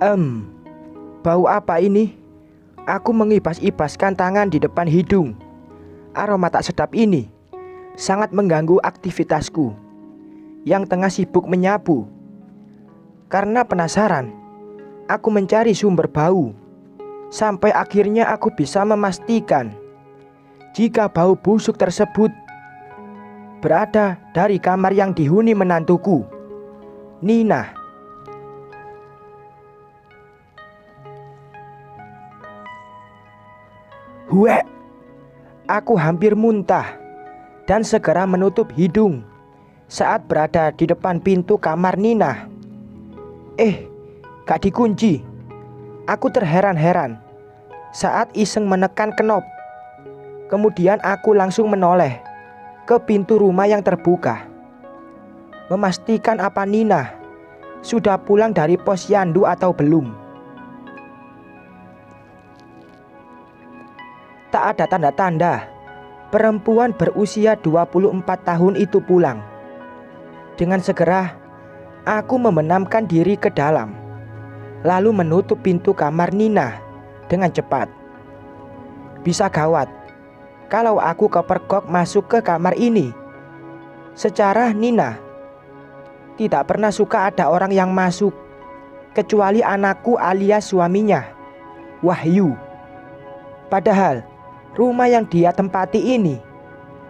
Em, Bau apa ini? Aku mengibas-ibaskan tangan di depan hidung. Aroma tak sedap ini sangat mengganggu aktivitasku yang tengah sibuk menyapu. Karena penasaran, aku mencari sumber bau. Sampai akhirnya aku bisa memastikan jika bau busuk tersebut berada dari kamar yang dihuni menantuku, Nina. Huek! Aku hampir muntah dan segera menutup hidung saat berada di depan pintu kamar Nina. Gak dikunci. Aku terheran-heran saat iseng menekan knop. Kemudian aku langsung menoleh ke pintu rumah yang terbuka, memastikan apa Nina sudah pulang dari posyandu atau belum. Tak ada tanda-tanda perempuan berusia 24 tahun itu pulang. Dengan segera aku membenamkan diri ke dalam, lalu menutup pintu kamar Nina dengan cepat. Bisa gawat kalau aku kepergok masuk ke kamar ini. Secara Nina tidak pernah suka ada orang yang masuk, kecuali anakku alias suaminya, Wahyu. Padahal rumah yang dia tempati ini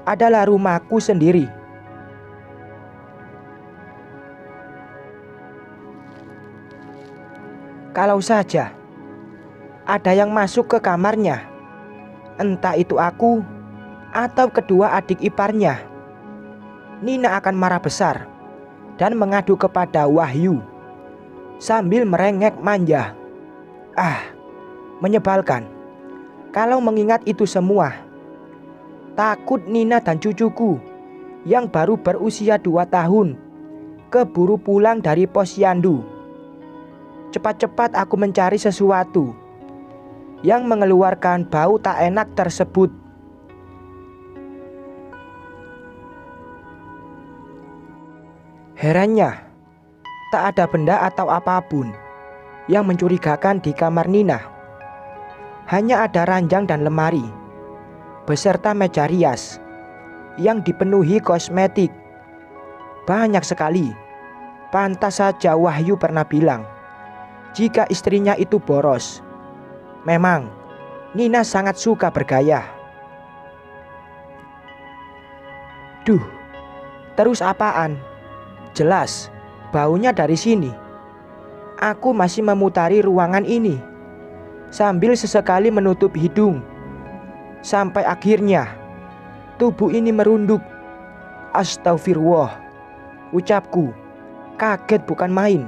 adalah rumahku sendiri. Kalau saja ada yang masuk ke kamarnya, entah itu aku atau kedua adik iparnya, Nina akan marah besar dan mengadu kepada Wahyu sambil merengek manja. Menyebalkan kalau mengingat itu semua. Takut Nina dan cucuku yang baru berusia 2 tahun keburu pulang dari posyandu. Cepat-cepat aku mencari sesuatu yang mengeluarkan bau tak enak tersebut. Herannya, tak ada benda atau apapun yang mencurigakan di kamar Nina. Hanya ada ranjang dan lemari beserta meja rias yang dipenuhi kosmetik. Banyak sekali. Pantas saja Wahyu pernah bilang jika istrinya itu boros. Memang Nina sangat suka bergaya. Duh, terus apaan? Jelas baunya dari sini. Aku masih memutari ruangan ini sambil sesekali menutup hidung. Sampai akhirnya tubuh ini merunduk. Astagfirullah, ucapku kaget bukan main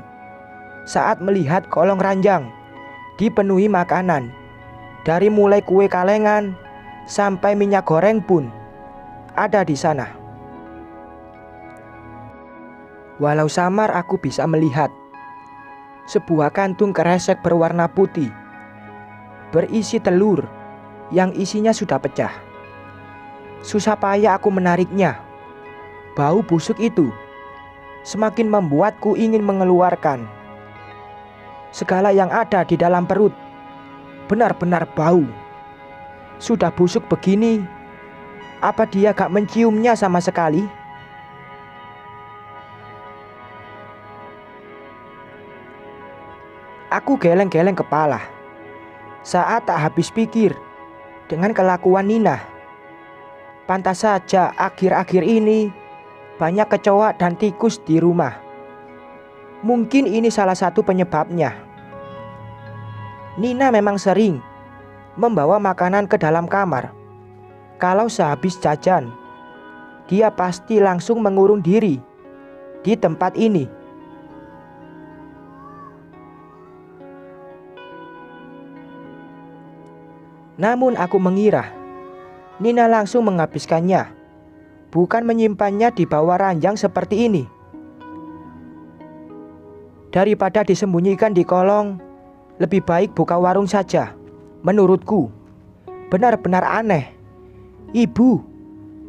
saat melihat kolong ranjang dipenuhi makanan. Dari mulai kue kalengan sampai minyak goreng pun ada di sana. Walau samar aku bisa melihat sebuah kantung kresek berwarna putih berisi telur yang isinya sudah pecah. Susah payah aku menariknya. Bau busuk itu semakin membuatku ingin mengeluarkan segala yang ada di dalam perut. Benar-benar bau. Sudah busuk begini, apa dia gak menciumnya sama sekali? Aku geleng-geleng kepala saat tak habis pikir dengan kelakuan Nina. Pantas saja akhir-akhir ini banyak kecoa dan tikus di rumah. Mungkin ini salah satu penyebabnya. Nina memang sering membawa makanan ke dalam kamar. Kalau sehabis jajan, dia pasti langsung mengurung diri di tempat ini. Namun aku mengira Nina langsung menghabiskannya, bukan menyimpannya di bawah ranjang seperti ini. Daripada disembunyikan di kolong, lebih baik buka warung saja. Menurutku benar-benar aneh. Ibu,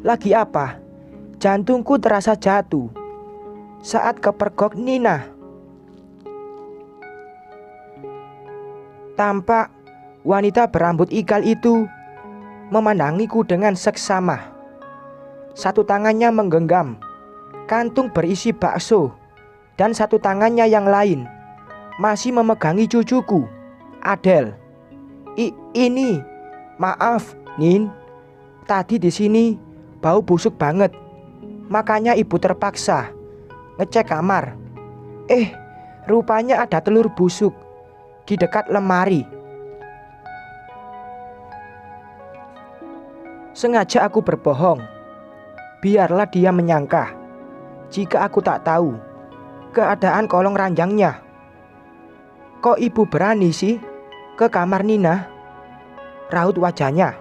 lagi apa? Jantungku terasa jatuh saat kepergok Nina. Tampak wanita berambut ikal itu memandangiku dengan seksama. Satu tangannya menggenggam kantung berisi bakso, dan satu tangannya yang lain masih memegangi cucuku, Adele. Ini, maaf, Nin. Tadi di sini bau busuk banget. Makanya ibu terpaksa ngecek kamar. Rupanya ada telur busuk di dekat lemari. Sengaja aku berbohong. Biarlah dia menyangka jika aku tak tahu keadaan kolong ranjangnya. Kok ibu berani sih ke kamar Nina? Raut wajahnya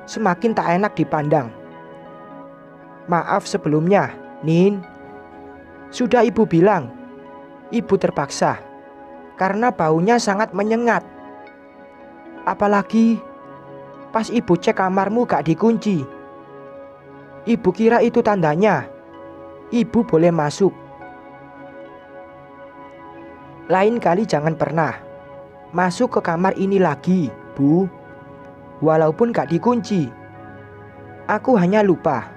semakin tak enak dipandang. Maaf sebelumnya, Nin. Sudah ibu bilang, ibu terpaksa karena baunya sangat menyengat. Apalagi pas ibu cek kamarmu gak dikunci. Ibu kira itu tandanya ibu boleh masuk. Lain kali jangan pernah masuk ke kamar ini lagi, Bu. Walaupun gak dikunci. Aku hanya lupa.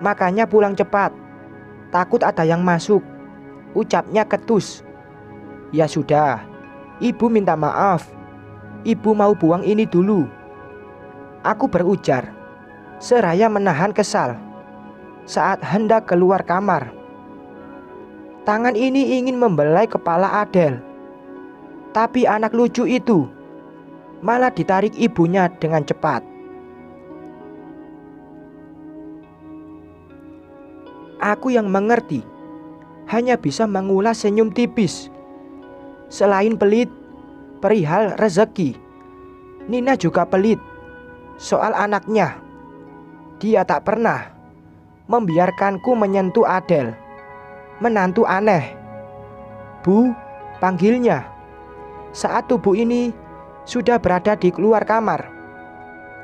Makanya pulang cepat. Takut ada yang masuk. Ucapnya ketus. Ya sudah, ibu minta maaf. Ibu mau buang ini dulu. Aku berujar, seraya menahan kesal saat hendak keluar kamar. Tangan ini ingin membelai kepala Adele, tapi anak lucu itu malah ditarik ibunya dengan cepat. Aku yang mengerti hanya bisa mengulas senyum tipis. Selain pelit perihal rezeki, Nina juga pelit soal anaknya. Dia tak pernah membiarkanku menyentuh Adele. Menantu aneh, Bu, panggilnya saat tubuh ini sudah berada di luar kamar.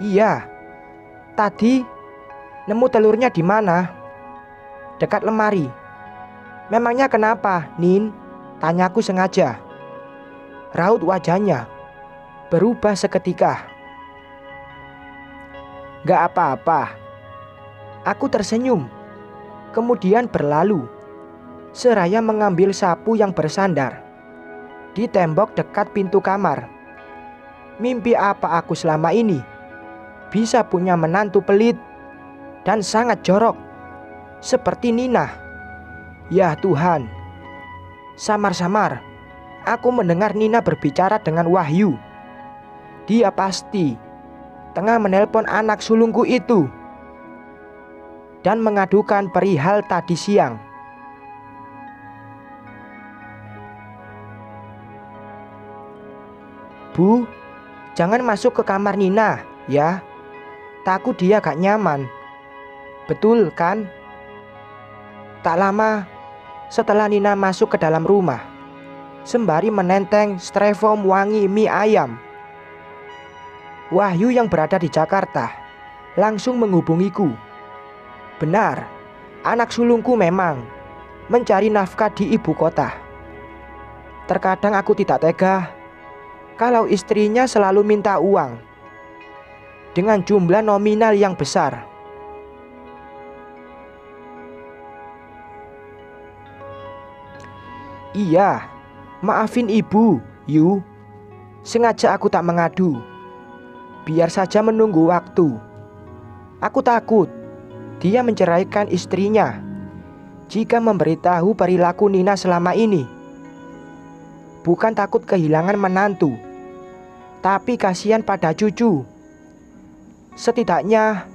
Iya, tadi nemu telurnya di mana? Dekat lemari. Memangnya kenapa, Nin? Tanyaku sengaja. Raut wajahnya berubah seketika. Gak apa-apa. Aku tersenyum, kemudian berlalu, seraya mengambil sapu yang bersandar di tembok dekat pintu kamar. Mimpi apa aku selama ini? Bisa punya menantu pelit dan sangat jorok seperti Nina. Ya Tuhan. Samar-samar aku mendengar Nina berbicara dengan Wahyu. Dia pasti tengah menelpon anak sulungku itu dan mengadukan perihal tadi siang. Bu, jangan masuk ke kamar Nina, ya. Takut dia gak nyaman. Betul kan? Tak lama setelah Nina masuk ke dalam rumah, sembari menenteng styrofoam wangi mie ayam, Wahyu yang berada di Jakarta langsung menghubungiku. Benar, anak sulungku memang mencari nafkah di ibu kota. Terkadang aku tidak tega kalau istrinya selalu minta uang dengan jumlah nominal yang besar. Iya, maafin ibu, Yu. Sengaja aku tak mengadu. Biar saja menunggu waktu. Aku takut dia menceraikan istrinya jika memberitahu perilaku Nina selama ini. Bukan takut kehilangan menantu, tapi kasihan pada cucu. Setidaknya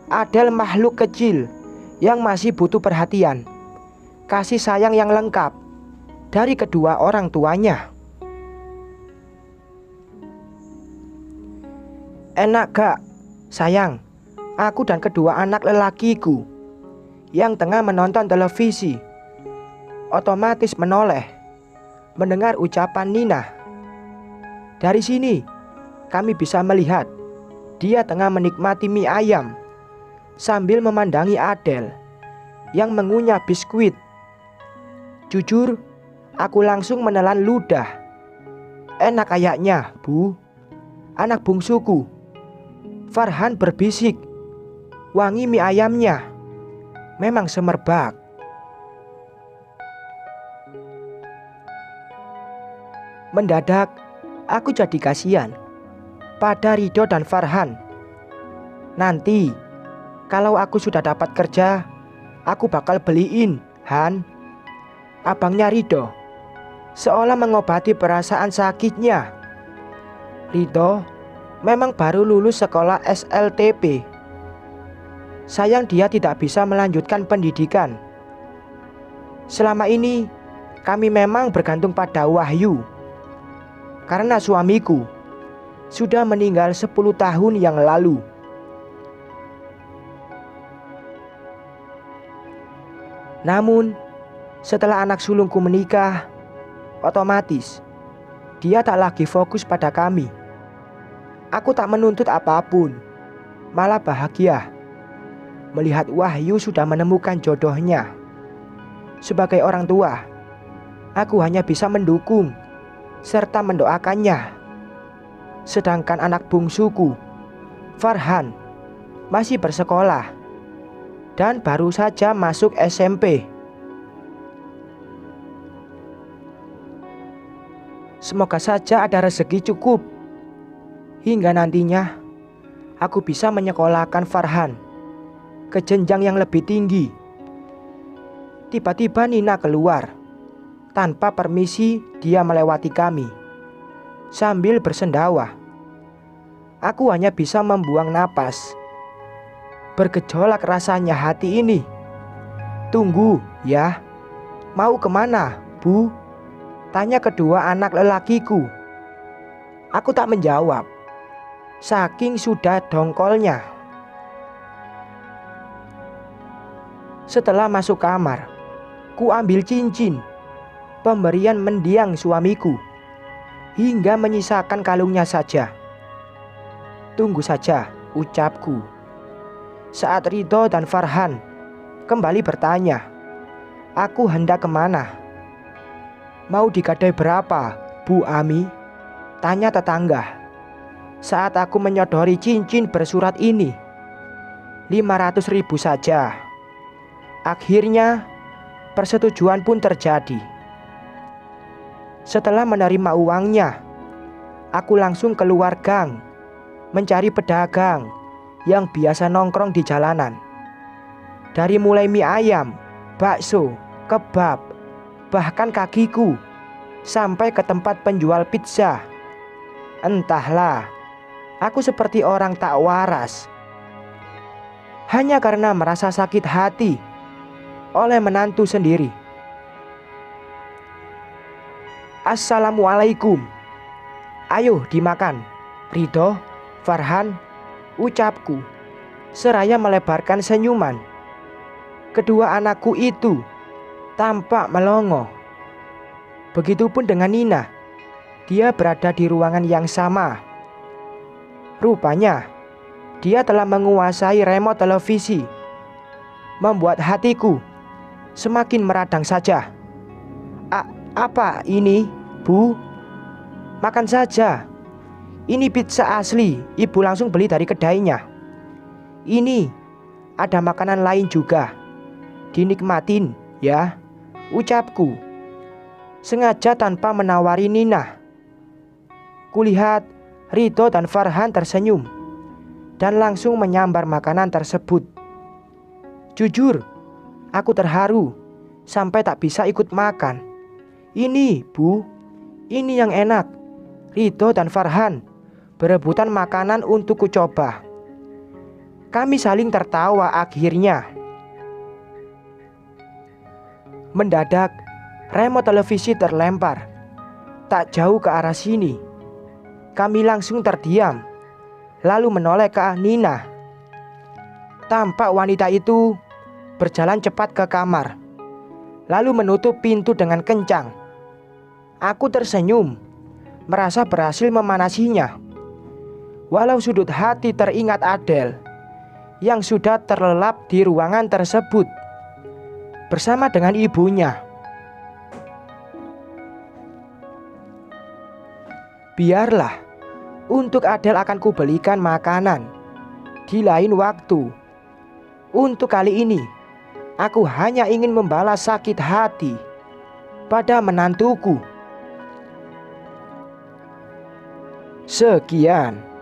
Adele makhluk kecil yang masih butuh perhatian, kasih sayang yang lengkap dari kedua orang tuanya. Enak gak, sayang? Aku dan kedua anak lelakiku yang tengah menonton televisi otomatis menoleh mendengar ucapan Nina. Dari sini kami bisa melihat dia tengah menikmati mie ayam sambil memandangi Adele yang mengunyah biskuit. Jujur, aku langsung menelan ludah. Enak kayaknya, Bu. Anak bungsuku. Farhan berbisik. Wangi mie ayamnya. Memang semerbak. Mendadak, aku jadi kasihan pada Ridho dan Farhan. Nanti, kalau aku sudah dapat kerja, aku bakal beliin, Han. Abangnya Ridho seolah mengobati perasaan sakitnya. Ridho memang baru lulus sekolah SLTP. Sayang dia tidak bisa melanjutkan pendidikan. Selama ini kami memang bergantung pada Wahyu. Karena suamiku sudah meninggal 10 tahun yang lalu. Namun setelah anak sulungku menikah, otomatis dia tak lagi fokus pada kami. Aku tak menuntut apapun, malah bahagia melihat Wahyu sudah menemukan jodohnya. Sebagai orang tua, aku hanya bisa mendukung serta mendoakannya. Sedangkan anak bungsuku, Farhan, masih bersekolah dan baru saja masuk SMP. Semoga saja ada rezeki cukup hingga nantinya aku bisa menyekolahkan Farhan ke jenjang yang lebih tinggi. Tiba-tiba Nina keluar. Tanpa permisi dia melewati kami sambil bersendawa. Aku hanya bisa membuang napas. Bergejolak rasanya hati ini. Tunggu ya. Mau kemana, Bu? Tanya kedua anak lelakiku. Aku tak menjawab, saking sudah dongkolnya. Setelah masuk kamar, ku ambil cincin pemberian mendiang suamiku, hingga menyisakan kalungnya saja. Tunggu saja, ucapku. Saat Ridho dan Farhan kembali bertanya, aku hendak kemana? Mau digadai berapa, Bu Ami? Tanya tetangga. Saat aku menyodori cincin bersurat ini, 500.000 saja. Akhirnya persetujuan pun terjadi. Setelah menerima uangnya, aku langsung keluar gang mencari pedagang yang biasa nongkrong di jalanan. Dari mulai mie ayam, bakso, kebab, bahkan kakiku sampai ke tempat penjual pizza. Entahlah, aku seperti orang tak waras. Hanya karena merasa sakit hati oleh menantu sendiri. Assalamualaikum. Ayo dimakan, Ridho, Farhan, ucapku seraya melebarkan senyuman. Kedua anakku itu tampak melongo. Begitupun dengan Nina. Dia berada di ruangan yang sama. Rupanya dia telah menguasai remote televisi, membuat hatiku semakin meradang saja. Apa ini, Bu? Makan saja. Ini pizza asli, Ibu langsung beli dari kedainya. Ini ada makanan lain juga. Dinikmatin ya, ucapku sengaja tanpa menawari Nina. Kulihat Ridho dan Farhan tersenyum dan langsung menyambar makanan tersebut. Jujur, aku terharu sampai tak bisa ikut makan. Ini, Bu, ini yang enak. Ridho dan Farhan berebutan makanan untuk ku coba. Kami saling tertawa akhirnya. Mendadak, remote televisi terlempar tak jauh ke arah sini. Kami langsung terdiam, lalu menoleh ke Nina. Tampak wanita itu berjalan cepat ke kamar, lalu menutup pintu dengan kencang. Aku tersenyum, merasa berhasil memanasinya. Walau sudut hati teringat Adele yang sudah terlelap di ruangan tersebut bersama dengan ibunya. Biarlah, untuk Adele akan kubelikan makanan di lain waktu. Untuk kali ini, aku hanya ingin membalas sakit hati pada menantuku. Sekian.